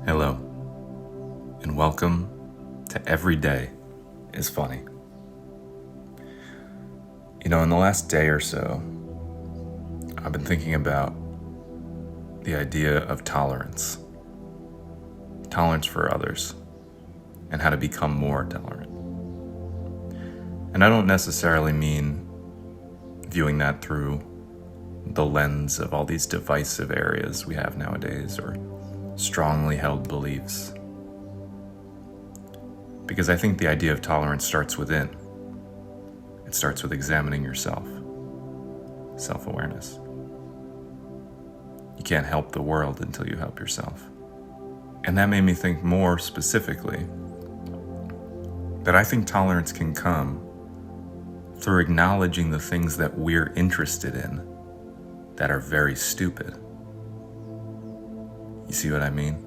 Hello, and welcome to Every Day is Funny. In the last day or so, I've been thinking about the idea of tolerance for others, and how to become more tolerant. And I don't necessarily mean viewing that through the lens of all these divisive areas we have nowadays, or strongly held beliefs. Because I think the idea of tolerance starts within. It starts with examining yourself, self-awareness. You can't help the world until you help yourself. And that made me think more specifically that I think tolerance can come through acknowledging the things that we're interested in that are very stupid. You see what I mean?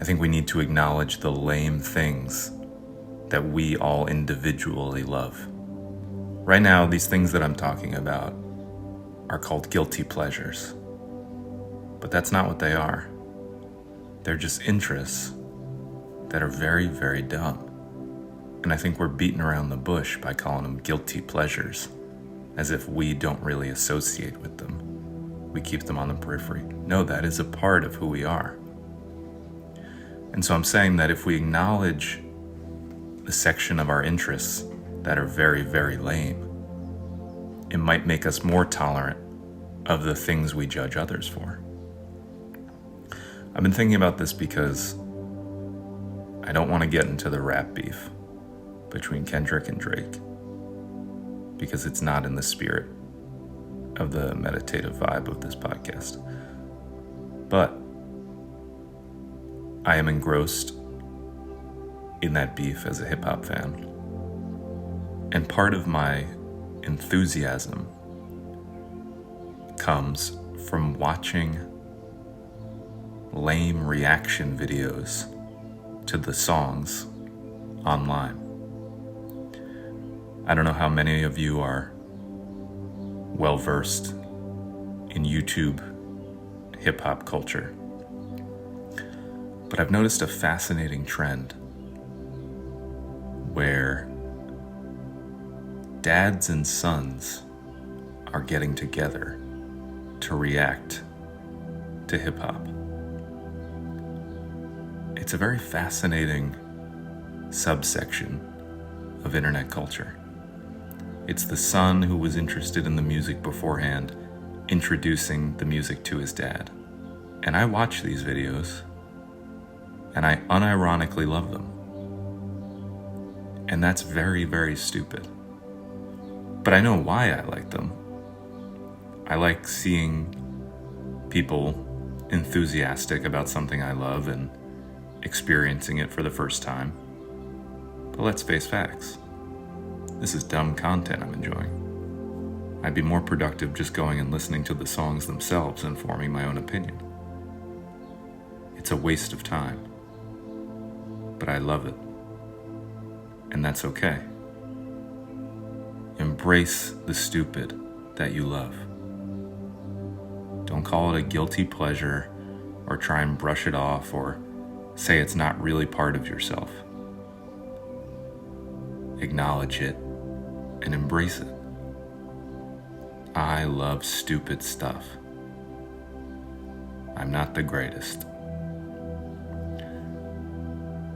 I think we need to acknowledge the lame things that we all individually love. Right now, these things that I'm talking about are called guilty pleasures. But that's not what they are. They're just interests that are very, very dumb. And I think we're beating around the bush by calling them guilty pleasures, as if we don't really associate with them. We keep them on the periphery. No, that is a part of who we are. And so I'm saying that if we acknowledge the section of our interests that are very, very lame, it might make us more tolerant of the things we judge others for. I've been thinking about this because I don't want to get into the rap beef between Kendrick and Drake, because it's not in the spirit of the meditative vibe of this podcast. But I am engrossed in that beef as a hip-hop fan. And part of my enthusiasm comes from watching lame reaction videos to the songs online. I don't know how many of you are well-versed in YouTube hip-hop culture, but I've noticed a fascinating trend where dads and sons are getting together to react to hip-hop. It's a very fascinating subsection of internet culture. It's the son who was interested in the music beforehand, introducing the music to his dad. And I watch these videos, and I unironically love them. And that's very, very stupid. But I know why I like them. I like seeing people enthusiastic about something I love and experiencing it for the first time. But let's face facts. This is dumb content I'm enjoying. I'd be more productive just going and listening to the songs themselves and forming my own opinion. It's a waste of time. But I love it. And that's okay. Embrace the stupid that you love. Don't call it a guilty pleasure or try and brush it off or say it's not really part of yourself. Acknowledge it and embrace it. I love stupid stuff. I'm not the greatest.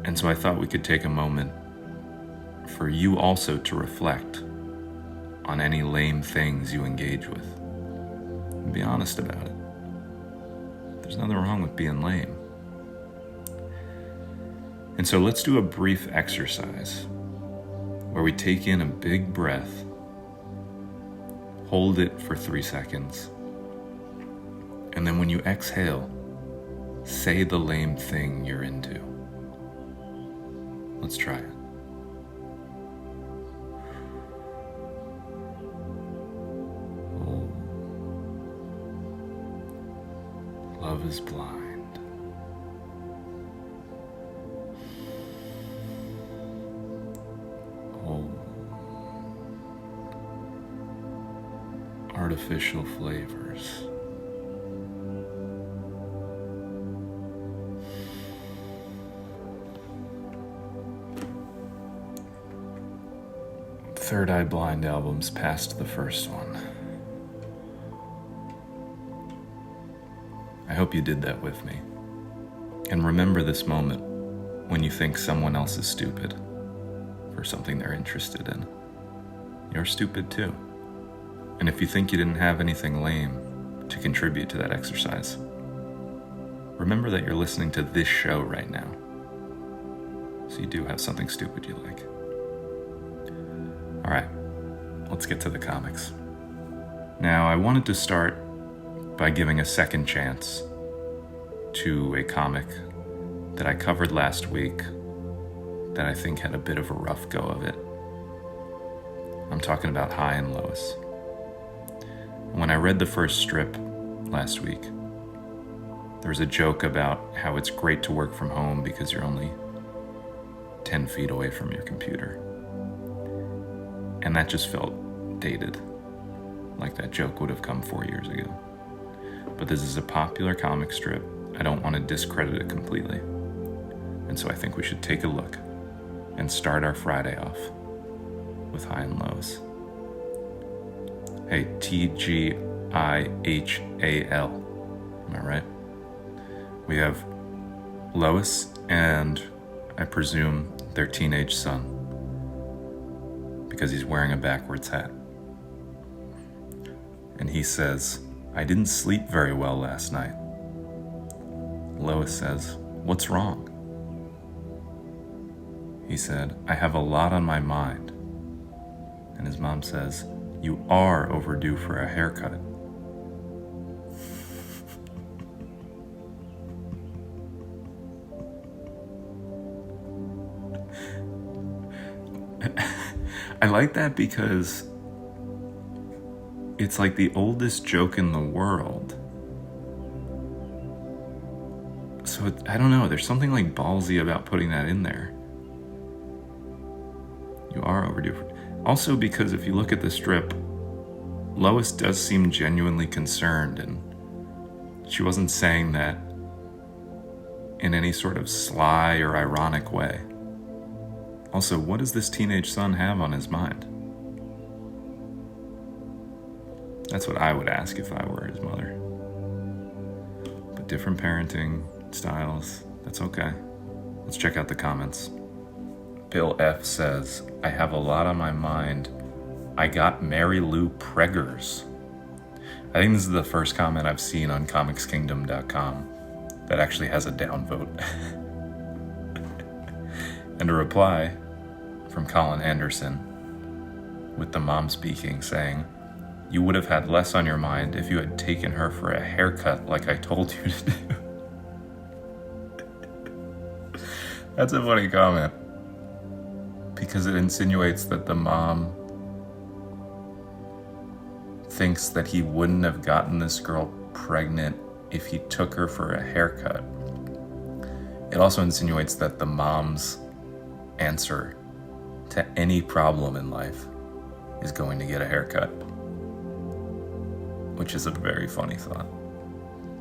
And so I thought we could take a moment for you also to reflect on any lame things you engage with. And be honest about it. There's nothing wrong with being lame. And so let's do a brief exercise where we take in a big breath, hold it for 3 seconds, and then when you exhale, say the lame thing you're into. Let's try it. Oh. Love is blind. Oh. Artificial flavors. Third Eye Blind albums past the first one. I hope you did that with me. And remember this moment when you think someone else is stupid for something they're interested in. You're stupid too. And if you think you didn't have anything lame to contribute to that exercise, remember that you're listening to this show right now. So you do have something stupid you like. All right, let's get to the comics. Now, I wanted to start by giving a second chance to a comic that I covered last week that I think had a bit of a rough go of it. I'm talking about Hi and Lois. When I read the first strip last week, there was a joke about how it's great to work from home because you're only 10 feet away from your computer. And that just felt dated, like that joke would have come 4 years ago. But this is a popular comic strip. I don't want to discredit it completely. And so I think we should take a look and start our Friday off with Hi and Lois. Hey, TGIHAL. Am I right? We have Lois and, I presume, their teenage son, because he's wearing a backwards hat. And he says, "I didn't sleep very well last night." Lois says, "What's wrong?" He said, "I have a lot on my mind." And his mom says, "You are overdue for a haircut." I like that because it's like the oldest joke in the world. So I don't know, there's something like ballsy about putting that in there. You are overdue. Also because if you look at the strip, Lois does seem genuinely concerned, and she wasn't saying that in any sort of sly or ironic way. Also, what does this teenage son have on his mind? That's what I would ask if I were his mother. But different parenting styles, that's okay. Let's check out the comments. Bill F says, "I have a lot on my mind. I got Mary Lou Preggers." I think this is the first comment I've seen on comicskingdom.com that actually has a downvote. And a reply from Colin Anderson with the mom speaking, saying, "You would have had less on your mind if you had taken her for a haircut like I told you to do." That's a funny comment, because it insinuates that the mom thinks that he wouldn't have gotten this girl pregnant if he took her for a haircut. It also insinuates that the mom's answer to any problem in life is going to get a haircut, which is a very funny thought.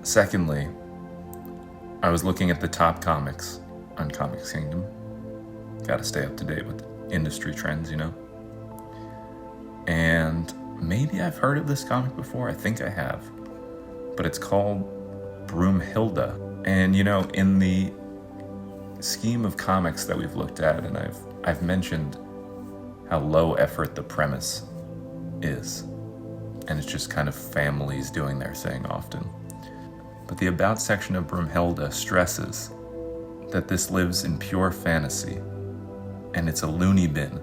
Secondly, I was looking at the top comics on Comics Kingdom. Gotta stay up to date with industry trends, you know? And maybe I've heard of this comic before, I think I have. But it's called Broomhilda. And you know, in the scheme of comics that we've looked at, and I've mentioned how low effort the premise is. And it's just kind of families doing their thing often. But the About section of Broomhilda stresses that this lives in pure fantasy, and it's a loony bin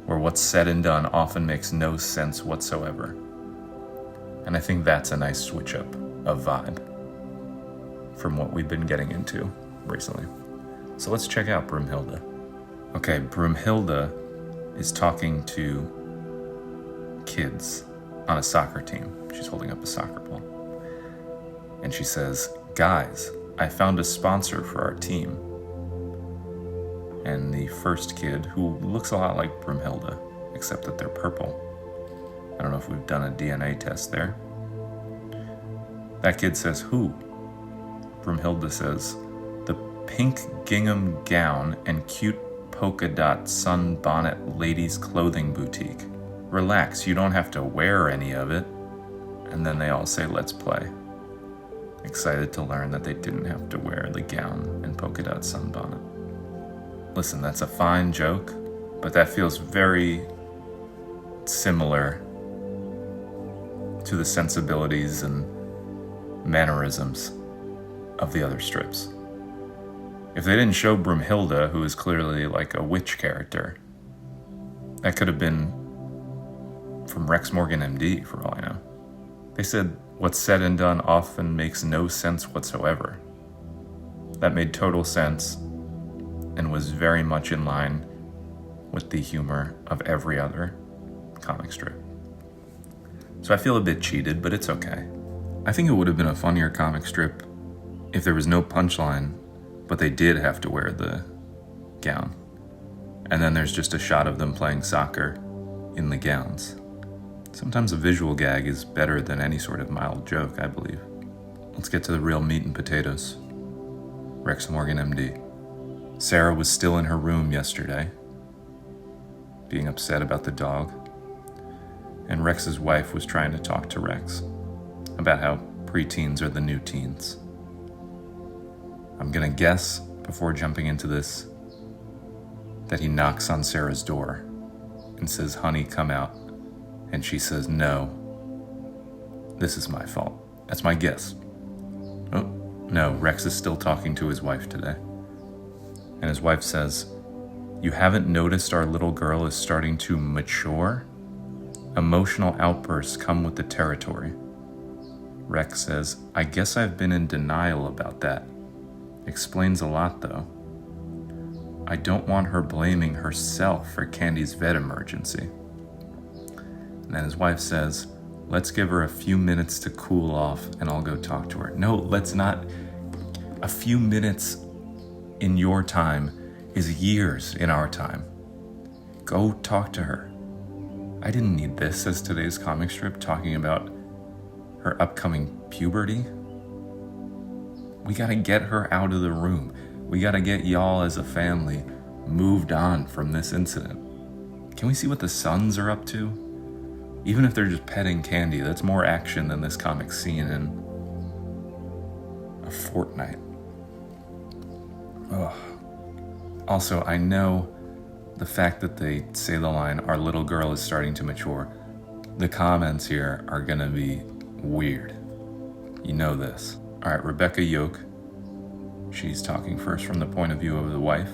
where what's said and done often makes no sense whatsoever. And I think that's a nice switch up of vibe from what we've been getting into recently. So let's check out Broomhilda. Okay, Broomhilda is talking to kids on a soccer team. She's holding up a soccer ball. And she says, "Guys, I found a sponsor for our team." And the first kid, who looks a lot like Broomhilda, except that they're purple. I don't know if we've done a DNA test there. That kid says, "Who?" Broomhilda says, "The pink gingham gown and cute polka dot sunbonnet ladies' clothing boutique. Relax, you don't have to wear any of it. And then they all say, let's play. Excited to learn that they didn't have to wear the gown and polka dot sunbonnet. Listen, that's a fine joke, but that feels very similar to the sensibilities and mannerisms of the other strips. If they didn't show Broomhilda, who is clearly like a witch character, that could have been from Rex Morgan MD, for all I know. They said what's said and done often makes no sense whatsoever. That made total sense and was very much in line with the humor of every other comic strip. So I feel a bit cheated, but it's okay. I think it would have been a funnier comic strip if there was no punchline, but they did have to wear the gown. And then there's just a shot of them playing soccer in the gowns. Sometimes a visual gag is better than any sort of mild joke, I believe. Let's get to the real meat and potatoes. Rex Morgan MD. Sarah was still in her room yesterday, being upset about the dog, and Rex's wife was trying to talk to Rex about how preteens are the new teens. I'm gonna guess, before jumping into this, that he knocks on Sarah's door and says, honey, come out. And she says, no, this is my fault. That's my guess. Oh, no, Rex is still talking to his wife today. And his wife says, you haven't noticed our little girl is starting to mature? Emotional outbursts come with the territory. Rex says, I guess I've been in denial about that. Explains a lot, though. I don't want her blaming herself for Candy's vet emergency. And then his wife says, let's give her a few minutes to cool off and I'll go talk to her. No, let's not. A few minutes in your time is years in our time. Go talk to her. I didn't need this as today's comic strip talking about her upcoming puberty. We gotta get her out of the room. We gotta get y'all as a family moved on from this incident. Can we see what the Sons are up to? Even if they're just petting Candy, that's more action than this comic seen in a fortnight. Ugh. Also, I know the fact that they say the line, our little girl is starting to mature, the comments here are gonna be weird. You know this. All right, Rebecca Yoke, she's talking first from the point of view of the wife,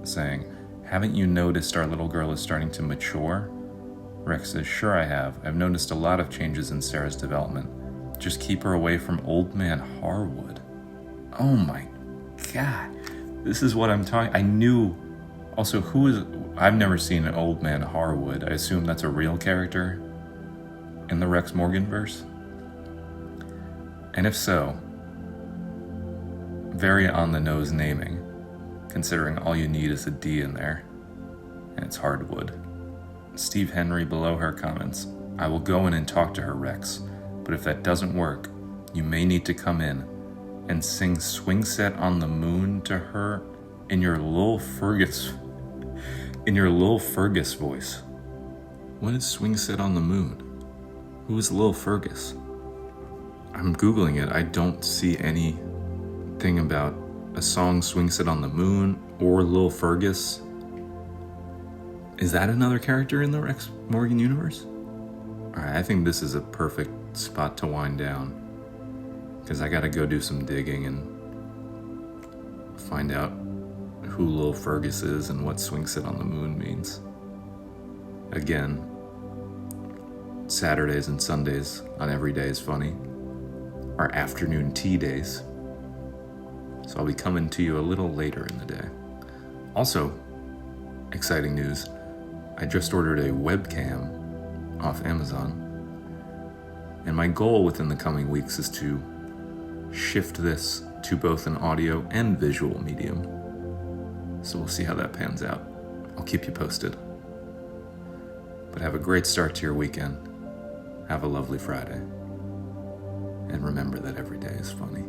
saying, haven't you noticed our little girl is starting to mature? Rex says, sure I have. I've noticed a lot of changes in Sarah's development. Just keep her away from old man Harwood. Oh my God. This is what I'm talking. I knew. Also, I've never seen an old man Harwood. I assume that's a real character in the Rex Morgan verse. And if so, very on the nose naming, considering all you need is a D in there, and it's Hardwood. Steve Henry below her comments, I will go in and talk to her, Rex, but if that doesn't work, you may need to come in and sing Swing Set on the Moon to her in your Lil Fergus voice. What is Swing Set on the Moon? Who is Lil Fergus? I'm Googling it. I don't see anything about a song Swing Set on the Moon or Lil Fergus. Is that another character in the Rex Morgan universe? Alright, I think this is a perfect spot to wind down, because I gotta go do some digging and find out who Lil Fergus is and what Swing Set on the Moon means. Again, Saturdays and Sundays on Every Day is Funny are afternoon tea days, so I'll be coming to you a little later in the day. Also, exciting news, I just ordered a webcam off Amazon, and my goal within the coming weeks is to shift this to both an audio and visual medium. So we'll see how that pans out. I'll keep you posted. But have a great start to your weekend. Have a lovely Friday. And remember that every day is funny.